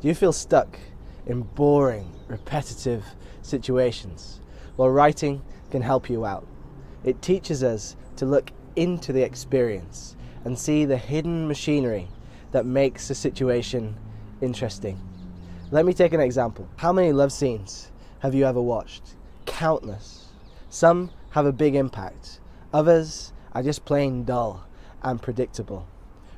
Do you feel stuck in boring, repetitive situations? Well, writing can help you out. It teaches us to look into the experience and see the hidden machinery that makes a situation interesting. Let me take an example. How many love scenes have you ever watched? Countless. Some have a big impact. Others are just plain dull and predictable.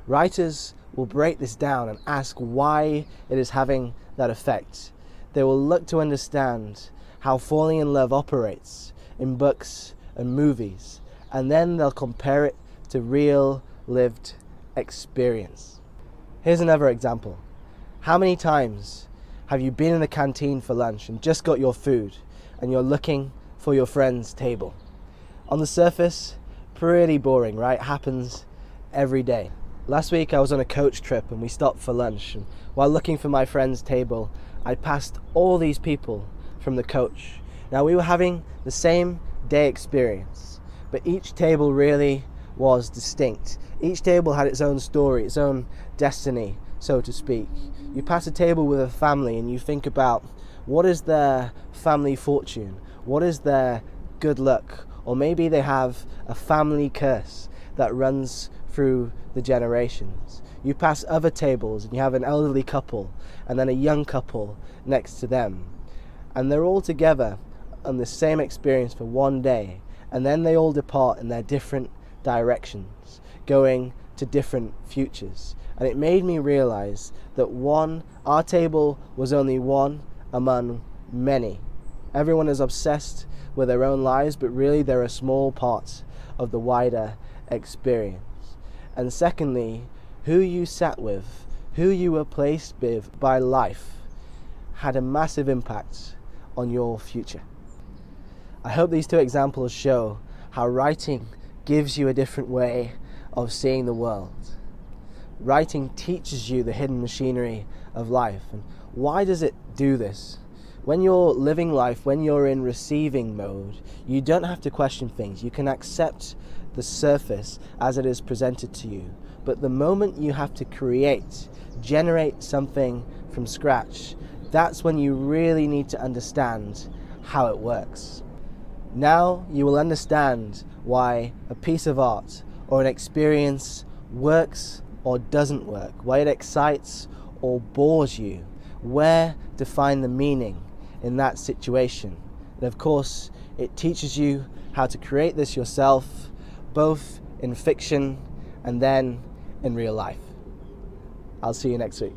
Writers will break this down and ask why it is having that effect. They will look to understand how falling in love operates in books and movies, and then they'll compare it to real lived experience. Here's another example. How many times have you been in the canteen for lunch and just got your food and you're looking for your friend's table? On the surface, pretty boring, right? Happens every day. Last week I was on a coach trip and we stopped for lunch, and while looking for my friend's table, I passed all these people from the coach. Now, we were having the same day experience, but each table really was distinct. Each table had its own story, its own destiny, so to speak. You pass a table with a family and you think about what is their family fortune, what is their good luck, or maybe they have a family curse that runs through the generations. You pass other tables and you have an elderly couple and then a young couple next to them, and they're all together on the same experience for one day, and then they all depart in their different directions, going to different futures. And it made me realize that our table was only one among many. Everyone is obsessed with their own lives, but really they're a small part of the wider experience. And secondly, who you sat with, who you were placed with by life, had a massive impact on your future. I hope these two examples show how writing gives you a different way of seeing the world. Writing teaches you the hidden machinery of life. And why does it do this? When you're living life, when you're in receiving mode, you don't have to question things. You can accept the surface as it is presented to you. But the moment you have to generate something from scratch, that's when you really need to understand how it works. Now you will understand why a piece of art or an experience works or doesn't work, why it excites or bores you, where to find the meaning in that situation. And of course, it teaches you how to create this yourself, both in fiction and then in real life. I'll see you next week.